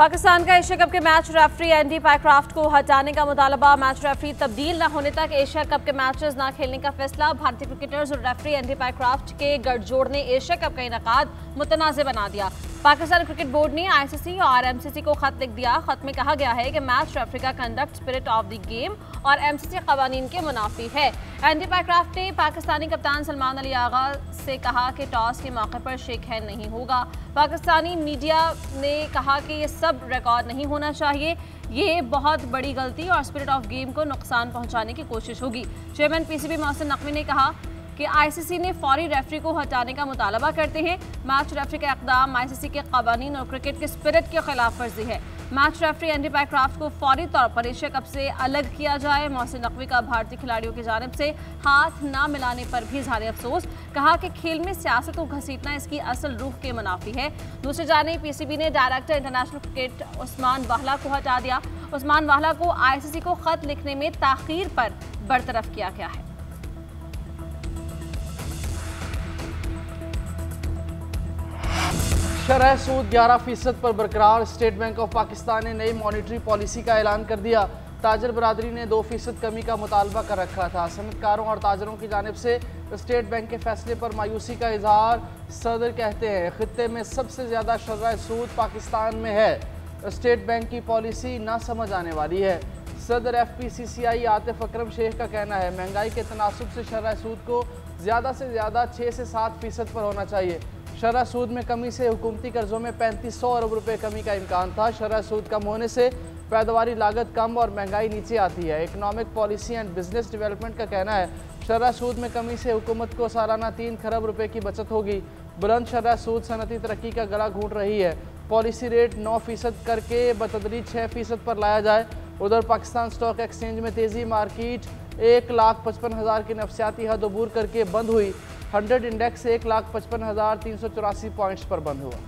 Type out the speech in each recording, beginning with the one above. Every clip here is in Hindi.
पाकिस्तान का एशिया कप के मैच रेफरी एंडी पायक्राफ्ट को हटाने का मुतालबा। मैच रेफरी तब्दील न होने तक एशिया कप के मैचेस न खेलने का फैसला। भारतीय क्रिकेटर्स और रेफरी एंडी पायक्राफ्ट के गठजोड़ ने एशिया कप का इनेकाद मुतनाज़ बना दिया। पाकिस्तान क्रिकेट बोर्ड ने आईसीसी और एमसीसी को खत लिख दिया। खत में कहा गया है कि मैच रेफरी का conduct spirit of the game और एमसीसी कवानीन के मुनाफी है। एंडी पायक्राफ्ट ने पाकिस्तानी कप्तान सलमान अली आगा से कहा कि टॉस के मौके पर शेक हैंड नहीं होगा। पाकिस्तानी मीडिया ने कहा कि ये सब रिकॉर्ड नहीं होना चाहिए, ये बहुत बड़ी गलती और स्पिरिट ऑफ गेम को नुकसान पहुंचाने की कोशिश होगी। चेयरमैन पीसीबी मोहसिन नकवी ने कहा कि आईसीसी ने फौरी रेफरी को हटाने का मुतालबा करते हैं। मैच रेफरी का इक़दाम आईसीसी के कवानीन और क्रिकेट के स्पिरिट के खिलाफ वर्जी है। मैच रेफरी एंडी पायक्राफ्ट को फौरी तौर पर एशिया कप से अलग किया जाए। मोहसिन नकवी का भारतीय खिलाड़ियों की जानिब से हाथ न मिलाने पर भी इज़हार अफसोस। कहा कि खेल में सियासत को घसीटना इसकी असल रूह के मुनाफी है। दूसरी जानिब पीसीबी ने डायरेक्टर इंटरनेशनल क्रिकेट उस्मान वाहला को हटा दिया। उस्मान वाहला को आईसीसी को खत लिखने में ताखीर पर बरतरफ किया गया है। शरह सूद 11% पर बरकरार। स्टेट बैंक ऑफ पाकिस्तान ने नई मॉनिटरी पॉलिसी का ऐलान कर दिया। ताजर बरादरी ने 2% कमी का मुतालबा कर रखा था। सनतकारों और ताजरों की जानिब से स्टेट बैंक के फैसले पर मायूसी का इजहार। सदर कहते हैं खित्ते में सबसे ज़्यादा शरह सूद पाकिस्तान में है। स्टेट बैंक की पॉलिसी ना समझ आने वाली है। सदर FPCCI आतिफ अकरम शेख का कहना है महंगाई के तनासुब से शरह सूद को ज़्यादा से ज़्यादा 6 से 7% पर होना चाहिए। शरह सूद में कमी से हुकूमती कर्जों में 3500 अरब रुपए कमी का इम्कान था। शरह सूद कम होने से पैदावारी लागत कम और महंगाई नीचे आती है। Economic policy and business development का कहना है शरह सूद में कमी से हुकूमत को सालाना 3 खरब रुपए की बचत होगी। बुलंद शरह सूद सनती तरक्की का गला घूंट रही है। पॉलिसी रेट 9% करके बतदरीज 6% पर लाया जाए। उधर पाकिस्तान स्टॉक एक्सचेंज में तेज़ी। मार्केट 1,55,000 की नफसियाती हद अबूर करके बंद हुई। 100 इंडेक्स 1,55,384 पॉइंट्स पर बंद हुआ।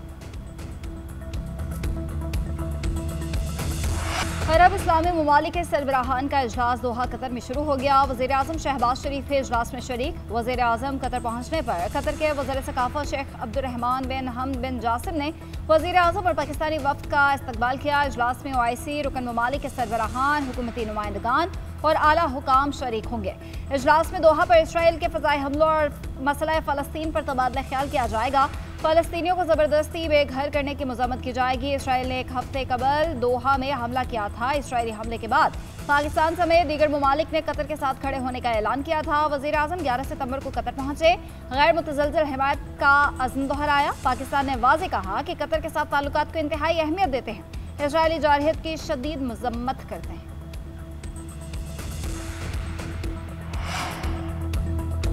अरब इस्लामी ममालिक के सरबराहान का इजलास दोहा कतर में शुरू हो गया। वज़ीर आज़म शहबाज शरीफ के इजलास में शरीक। वज़ीर आज़म कतर पहुँचने पर कतर के वज़ीर सकाफ़त शेख अब्दुर्रहमान बिन हमद बिन जासिम ने वज़ीर आज़म और पाकिस्तानी वफ़द का इस्तकबाल किया। इजलास में OIC रुकन ममालिक के सरबराहान, हुकूमती नुमाइंदगान और आला हुकाम शरीक होंगे। इजलास में दोहा पर इसराइल के फ़ज़ाई हमलों और मसला फ़लस्तीन पर तबादला ख्याल किया जाएगा। फ़लस्तीनियों को ज़बरदस्ती बेघर करने की मज़म्मत की जाएगी। इसराइल ने 1 हफ्ते कबल दोहा में हमला किया था। इसराइली हमले के बाद पाकिस्तान समेत दीगर ममालिक ने कतर के साथ खड़े होने का ऐलान किया था। वज़ीर आज़म 11 सितंबर को कतर पहुंचे। गैर मुतज़लज़ल हिमायत का अज़्म दोहराया। पाकिस्तान ने वाज़ेह कहा कि कतर के साथ ताल्लुकात को इंतहाई अहमियत देते हैं। इसराइली जारहियत की शदीद मज़म्मत करते हैं।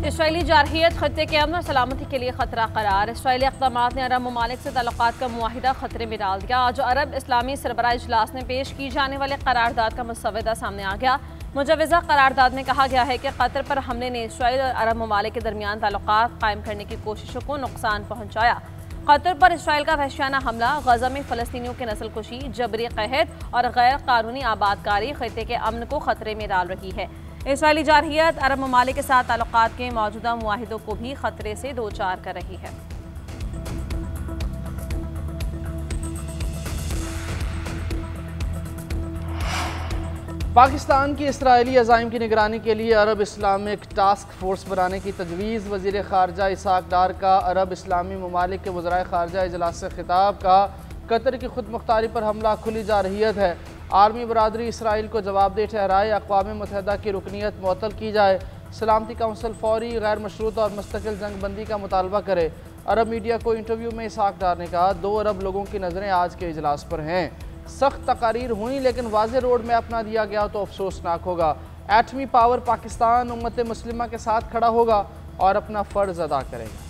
इसराइली जारहियत खत्ते के अमन और सलामती के लिए खतरा करार। इसराइली इक़दामात ने अरब ममालिक से ताल्लुकात का मुआहिदा खतरे में डाल दिया। आज अरब इस्लामी सरबराह इजलास में पेश की जाने वाले करारदाद का मुसव्वदा सामने आ गया। मुजव्वज़ा करारदाद में कहा गया है कि कतर पर हमले ने इसराइल और अरब ममालिक के दरमियान ताल्लुकात कायम करने की कोशिशों को नुकसान पहुँचाया। कतर पर इसराइल का वहशियाना हमला गजा में फ़लस्तीनियों की नस्लकुशी, जबरी क़हत और गैर कानूनी आबादकारी खत्ते के अमन को खतरे में डाल रही है। इसराइली जारहियत अरब ममालिक के साथ ताल्लुकात के मौजूदा मुआहिदों को भी खतरे से दो चार कर रही है। पाकिस्तान की इसराइली अज़ाइम की निगरानी के लिए अरब इस्लामिक टास्क फोर्स बनाने की तजवीज़। वज़ीर ख़ारजा इसाक डार का अरब इस्लामी ममालिक के वज़राए ख़ारजा इजलास से खिताब। का कतर की खुद मुख्तारी पर हमला खुली जारहियत है। आर्मी बरादरी इसराइल को जवाबदेह ठहराए। अक़वाम मुत्तहिदा की रुकनीत मुअत्तल की जाए। सलामती काउंसिल फौरी गैर मशरूत और मुस्तकिल जंगबंदी का मुतालबा करे। अरब मीडिया को इंटरव्यू में इसाक डार ने कहा 2 अरब लोगों की नज़रें आज के इजलास पर हैं। सख्त तकारीर हुई लेकिन वाज़ेह रोड में अपना दिया गया तो अफसोसनाक होगा। एटमी पावर पाकिस्तान उम्मत मुस्लिमा के साथ खड़ा होगा और अपना फ़र्ज़ अदा करेगा।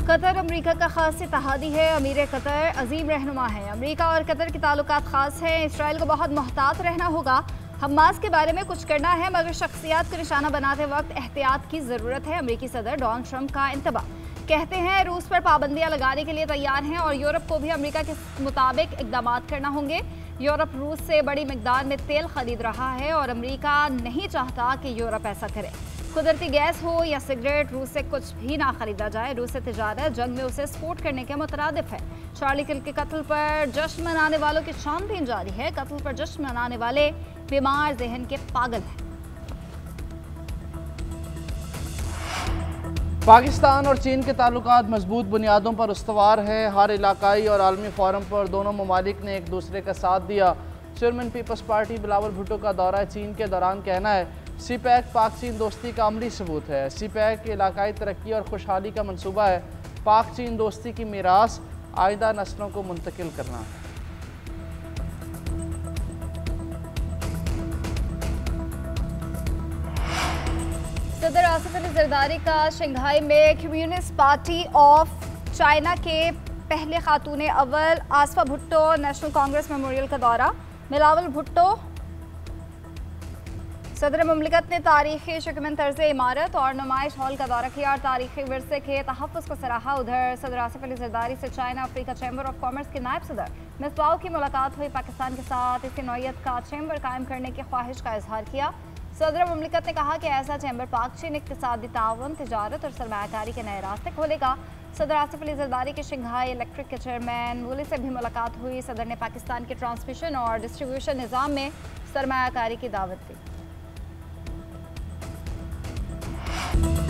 कतर अमेरिका का खास इत्तेहादी है। अमीर कतर अजीम रहनुमा है। अमेरिका और कतर के ताल्लुकात खास हैं। इसराइल को बहुत मोहतात रहना होगा। हमास के बारे में कुछ करना है मगर शख्सियात को निशाना बनाते वक्त एहतियात की ज़रूरत है। अमेरिकी सदर डोनाल्ड ट्रंप का इंतबा। कहते हैं रूस पर पाबंदियां लगाने के लिए तैयार हैं और यूरोप को भी अमेरिका के मुताबिक इकदाम करना होंगे। यूरोप रूस से बड़ी मिकदार में तेल खरीद रहा है और अमेरिका नहीं चाहता कि यूरोप ऐसा करे। कुदरती गैस हो या सिगरेट, रूस से कुछ भी ना खरीदा जाए। रूस से तिजारत जंग में उसे एक्सपोर्ट करने के मुतरादिफ है। चार्ली किल के कत्ल पर जश्न मनाने वालों की छानबीन जारी है। कत्ल पर जश्न मनाने वाले बीमार ज़हन के पागल हैं। पाकिस्तान और चीन के ताल्लुकात मजबूत बुनियादों पर उस्तवार हैं। हर इलाकाई और आलमी फोरम पर दोनों ममालिक ने एक दूसरे का साथ दिया। चेयरमैन पीपल्स पार्टी बिलावल भुट्टो का दौरा चीन के दौरान कहना है CPEC पाक चीन दोस्ती का अमली सबूत है। CPEC इलाकाई तरक्की और खुशहाली का मनसूबा है। पाक चीन दोस्ती की मीरास आइंदा नस्लों को मुंतकिल करना है। सदर आसिफ अली जरदारी का शंघाई में कम्युनिस्ट पार्टी ऑफ चाइना के पहले खातून अव्वल आसफा भुट्टो नेशनल कांग्रेस मेमोरियल का दौरा। बिलावल भुट्टो सदर मुमलिकत ने तारीखी शकमन तर्ज इमारत और नुमाइश हॉल का दौरा किया और तारीखी विरसे के तहफ़्फ़ुज़ को सराहा। उधर सदर आसिफ अली जरदारी से China Africa chamber of commerce के नायब सदर मिसबाह की मुलाकात हुई। पाकिस्तान के साथ इसी नौयत का चैम्बर कायम करने की ख्वाहिश का इजहार किया। सदर मुमलिकत ने कहा कि ऐसा चैम्बर पाक चीन इक़्तिसादी ताउन, तिजारत और सरमायाकारी के नए रास्ते खोलेगा। सदर आसिफ अली जरदारी के शंघाई इलेक्ट्रिक के चेयरमैन वुली से भी मुलाकात हुई। सदर ने पाकिस्तान के ट्रांसमिशन और डिस्ट्रीब्यूशन निज़ाम में सरमायाकारी की दावत दी।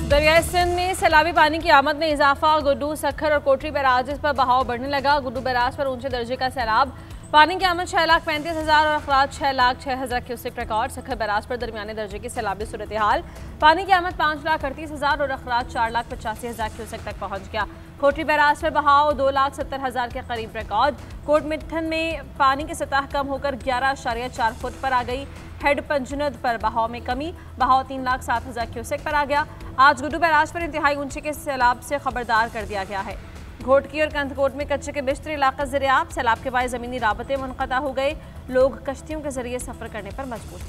दरियाई सिंध में सैलाबी पानी की आमद में इजाफा। गुड्डू, सखर और कोटरी बैराज पर बहाव बढ़ने लगा। गुड्डू बैराज पर ऊंचे दर्जे का सैलाब। पानी की आमद 6,35,000 और अखराज 6,06,000 क्यूसेक रिकॉर्ड। सखर बैराज पर दरमियाने दर्जे की सैलाबी सूरत हाल। पानी की आमद 5,38,000 और अखराज 4,85,000 क्यूसेक तक पहुंच गया। कोटरी बैराज पर बहाव 2,70,000 के करीब रिकॉर्ड। कोट मिठन में पानी की सतह कम होकर 11.4 फुट पर आ गई। हेड पंजनद पर बहाव में कमी, बहाव 3,07,000 क्यूसेक पर आ गया। आज गुड्डू बैराज पर इंतहाई ऊंचे के सैलाब से खबरदार कर दिया गया है। घोटकी और कंथकोट में कच्चे के बिस्तर इलाका ज़रियाब। सैलाब के बाद ज़मीनी राबते मुनक़ता हो गए। लोग कश्तियों के जरिए सफ़र करने पर मजबूर।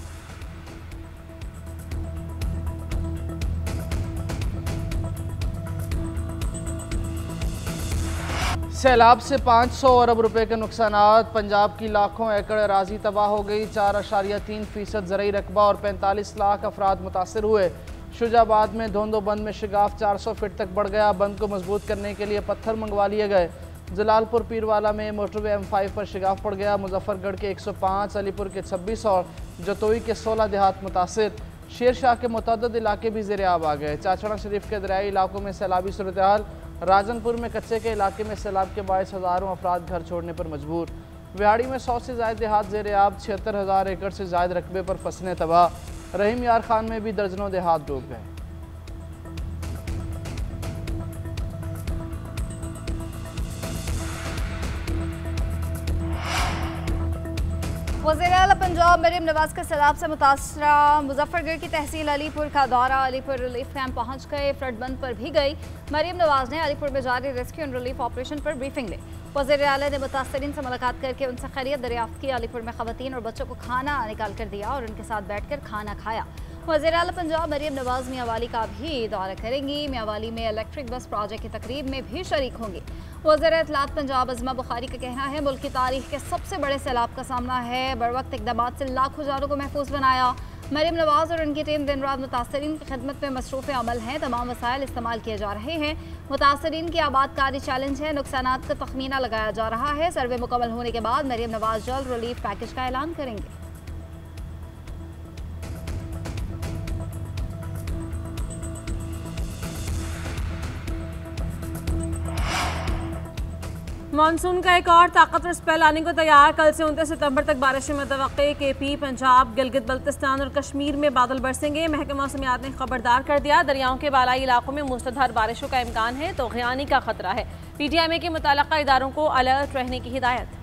सैलाब से 500 अरब रुपए के नुकसानात। पंजाब की लाखों एकड़ अराजी तबाह हो गई। 4.3% ज़रई रकबा और 45 लाख अफराद मुतासर हुए। शुजाबाद में धोंदो बंद में शिगाफ 400 फीट तक बढ़ गया। बंद को मजबूत करने के लिए पत्थर मंगवा लिए गए। जलालपुर पीरवाला में मोटरवे M5 पर शिगाफ पड़ गया। मुजफ्फरगढ़ के 105, अलीपुर के 26 और जतोई के 16 देहात मुतासर। शेरशाह के मुतअद्दिद इलाके भी ज़ेर-ए-आब आ गए। चाचड़ा शरीफ के दरियाई इलाकों में सैलाबी सूरत हाल। राजनपुर में कच्चे के इलाके में सैलाब के बायस हज़ारों अफराद घर छोड़ने पर मजबूर। विहाड़ी में 100 से ज़ायद देहात ज़ेर-ए-आब। 76,000 एकड़ से ज़ायद रकबे पर फसलें तबाह। रहीम यार खान में भी दर्जनों देहात डूब गए। वज़ीर आला पंजाब मरीम नवाज के सैलाब से मुतासरा मुजफ्फरगढ़ की तहसील अलीपुर का दौरा। अलीपुर रिलीफ कैंप पहुंच गए। फ्लड बंद पर भी गई। मरीम नवाज ने अलीपुर में जारी रेस्क्यू एंड रिलीफ ऑपरेशन पर ब्रीफिंग ली। वज़ीर आला ने मुतासरीन से मुलाकात करके उनसे खैरियत दरियाफ्त की। अलीपुर में ख़वातीन और बच्चों को खाना निकाल कर दिया और उनके साथ बैठ कर खाना खाया। वज़ीर आला पंजाब मरीम नवाज मियांवाली का भी दौरा करेंगी। मियांवाली में इलेक्ट्रिक बस प्रोजेक्ट की तकरीब में भी शरीक होंगी। वज़ीर इत्तलात पंजाब अज़मा बुखारी का कहना है मुल्क की तारीख के सबसे बड़े सैलाब का सामना है। बरवक्त इक़दामात से लाखों जानों को महफूज बनाया। मरीम नवाज और उनकी टीम दिन रात मुतासरीन की खिदमत में मसरूफ़ अमल हैं। तमाम वसाइल इस्तेमाल किए जा रहे हैं। मुतासरीन की आबादकारी चैलेंज है। नुकसानात का तखमीना लगाया जा रहा है। सर्वे मुकम्मल होने के बाद मरीम नवाज जल्द रिलीफ पैकेज का ऐलान करेंगे। मानसून का एक और ताकतवर स्पेल आने को तैयार। कल से 29 सितंबर तक बारिशें मुतवक्के। KP, पंजाब, गिलगित बल्तिस्तान और कश्मीर में बादल बरसेंगे। महकमा मौसमियात ने खबरदार कर दिया। दरियाओं के बालाई इलाकों में मूसलाधार बारिशों का इम्कान है तो ग़ियानी का खतरा है। PTI के मुताल्लिक़ा इदारों को अलर्ट रहने की हिदायत।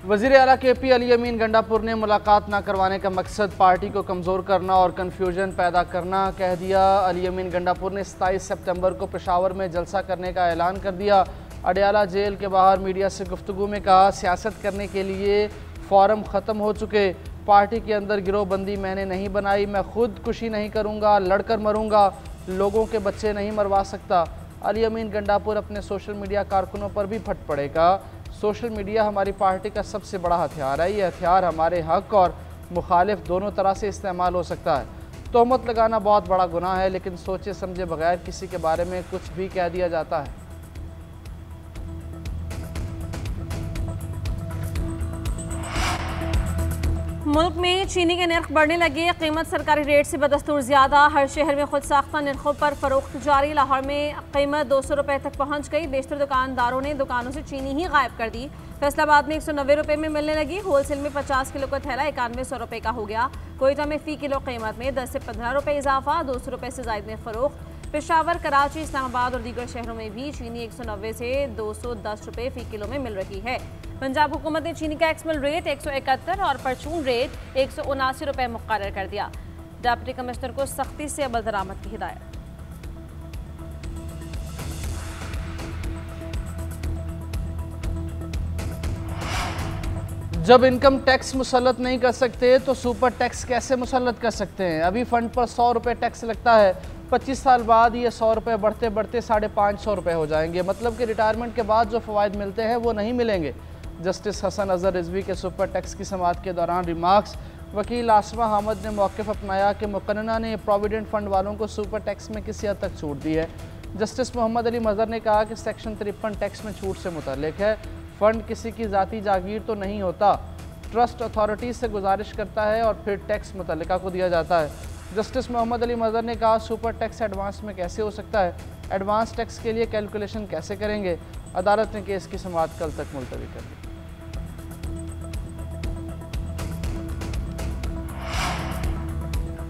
वज़ीर आला KP अली अमीन गंडापुर ने मुलाकात न करवाने का मकसद पार्टी को कमज़ोर करना और कन्फ्यूजन पैदा करना कह दिया। अली अमीन गंडापुर ने 27 सितंबर को पेशावर में जलसा करने का ऐलान कर दिया। अडयाला जेल के बाहर मीडिया से गुफ्तगू में कहा सियासत करने के लिए फ़ोरम ख़त्म हो चुके। पार्टी के अंदर गिरोहबंदी मैंने नहीं बनाई, मैं खुद कुशी नहीं करूँगा, लड़कर मरूँगा, लोगों के बच्चे नहीं मरवा सकता। अली अमीन गंडापुर अपने सोशल मीडिया कारकुनों पर भी फट पड़ेगा। सोशल मीडिया हमारी पार्टी का सबसे बड़ा हथियार है। ये हथियार हमारे हक और मुखालिफ दोनों तरह से इस्तेमाल हो सकता है। तोहमत लगाना बहुत बड़ा गुनाह है, लेकिन सोचे समझे बगैर किसी के बारे में कुछ भी कह दिया जाता है। मुल्क में चीनी के नर्ख बढ़ने लगे, कीमत सरकारी रेट से बदस्तूर ज़्यादा। हर शहर में खुद साख्ता नरखों पर फरोख्त जारी। लाहौर में कीमत 200 रुपये तक पहुँच गई। बेशतर दुकानदारों ने दुकानों से चीनी ही गायब कर दी। फैसलाबाद में 190 रुपये में मिलने लगी। होलसेल में 50 किलो का थैला 9100 रुपये का हो गया। कोयटा में फ़ी किलो कीमत में 10 से 15 रुपये इजाफा, 200 रुपये से ज़ायद में फ़रोख्त। पेशावर, कराची, इस्लामाबाद और दीगर शहरों में भी चीनी 190 से 210 रुपये फ़ी किलो में मिल रही है। पंजाब हुकूमत ने चीनी का एक्समल रेट 171 और परचून रेट 179 रुपये मुकर्रर कर दिया। डिप्टी कमिश्नर को सख्ती से अमल दरामद की हिदायत। जब इनकम टैक्स मुसल्लत नहीं कर सकते तो सुपर टैक्स कैसे मुसल्लत कर सकते हैं? अभी फ़ंड पर 100 रुपये टैक्स लगता है, 25 साल बाद ये 100 रुपये बढ़ते बढ़ते 550 रुपये हो जाएंगे। मतलब कि रिटायरमेंट के बाद जो फ़वाइद मिलते हैं वो नहीं मिलेंगे। जस्टिस हसन अजहर रिजवी के सुपर टैक्स की समाअत के दौरान रिमार्क्स। वकील आसमा हामद ने मौक़िफ़ अपनाया कि मुक़न्नना ने प्रोविडेंट फ़ंड वालों को सुपर टैक्स में किसी हद तक छूट दी है। जस्टिस मोहम्मद अली मज़हर ने कहा कि सेक्शन 53 टैक्स में छूट से मुतल्लिक है। फ़ंड किसी की ज़ाती जागीर तो नहीं होता, ट्रस्ट अथॉरिटी से गुजारिश करता है और फिर टैक्स मुतल्लिका को दिया जाता है। जस्टिस मोहम्मद अली मज़हर ने कहा सुपर टैक्स एडवांस में कैसे हो सकता है? एडवांस टैक्स के लिए कैलकुलेशन कैसे करेंगे? अदालत ने केस की समाअत कल तक मुलतवी कर दी।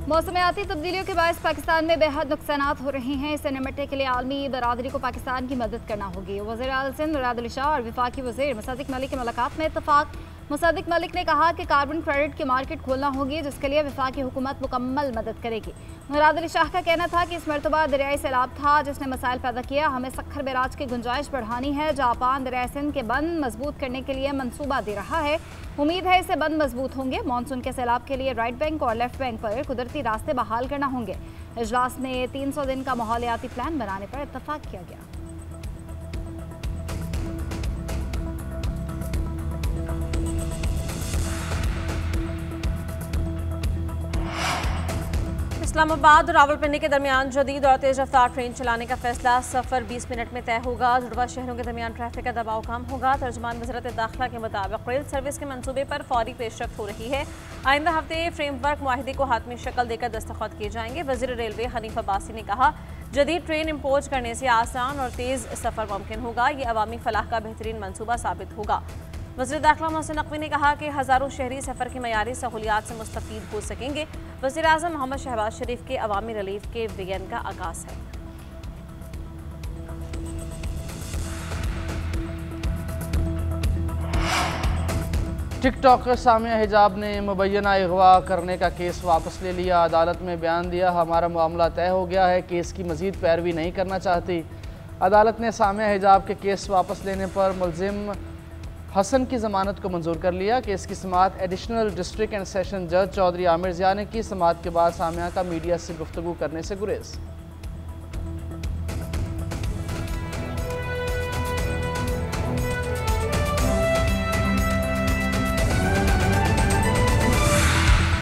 मौसमियाती तब्दीलियों के बायस पाकिस्तान में बेहद नुकसानात हो रहे हैं। इससे निपटने के लिए आलमी बरादरी को पाकिस्तान की मदद करना होगी। वज़ीर आला सिंध मुराद अली शाह और वफाकी वज़ीर मुसद्दिक़ मलिक की मुलाकात में इत्तफाक। मुसद्दिक़ मलिक ने कहा कि कार्बन क्रेडिट की मार्केट खोलना होगी, जिसके लिए वफाकी हुकूमत मुकम्मल मदद करेगी। मुराद अली शाह का कहना था कि इस मरतबा दरियाई सैलाब था जिसने मसाइल पैदा किया। हमें सख्खर बैराज की गुंजाइश बढ़ानी है। जापान दरियाई सिंध के बंद मजबूत करने के लिए मनसूबा दे रहा है। उम्मीद है इससे बंद मजबूत होंगे। मानसून के सैलाब के लिए राइट बैंक और लेफ्ट बैंक पर कुदरती रास्ते बहाल करना होंगे। इजलास में 300 दिन का माहौलियाती प्लान बनाने पर इत्तफाक किया गया। इस्लामाबाद और रावलपिंडी के दरमियान जदीद और तेज रफ्तार ट्रेन चलाने का फैसला। सफ़र 20 मिनट में तय होगा। जुड़वा शहरों के दरमियान ट्रैफिक का दबाव कम होगा। तर्जुमान वज़ारत दाखिला के मुताबिक रेल सर्विस के मंसूबे पर फौरी पेशरफ्त हो रही है। आइंदा हफ्ते फ्रेमवर्क मुआहिदे को हातमी शक्ल देकर दस्तखत किए जाएंगे। वज़ीर रेलवे हनीफ अब्बासी ने कहा, जदीद ट्रेन इम्पोर्ट करने से आसान और तेज़ सफ़र मुमकिन होगा। ये अवामी फलाह का बेहतरीन मनसूबा साबित होगा। वज़ीर दाखिला मोहसिन नकवी ने कहा कि हज़ारों शहरी सफ़र की मयारी सहूलियात से मुस्तफ़ीद हो सकेंगे। वज़ीर आज़म मोहम्मद शहबाज शरीफ के अवामी रिलीफ के वीकेंड का आगाज़ है। टिकटॉकर सामिया हिजाब ने मुबैना अगवा करने का केस वापस ले लिया। अदालत में बयान दिया, हमारा मामला तय हो गया है, केस की मज़ीद पैरवी नहीं करना चाहती। अदालत ने सामिया हिजाब के केस वापस लेने पर मुलजिम हसन की ज़मानत को मंजूर कर लिया। केस की समाअत एडिशनल डिस्ट्रिक्ट एंड सेशन जज चौधरी आमिर ज़िया ने की। समाअत के बाद सामिया का मीडिया से गुफ्तगू करने से गुरेज।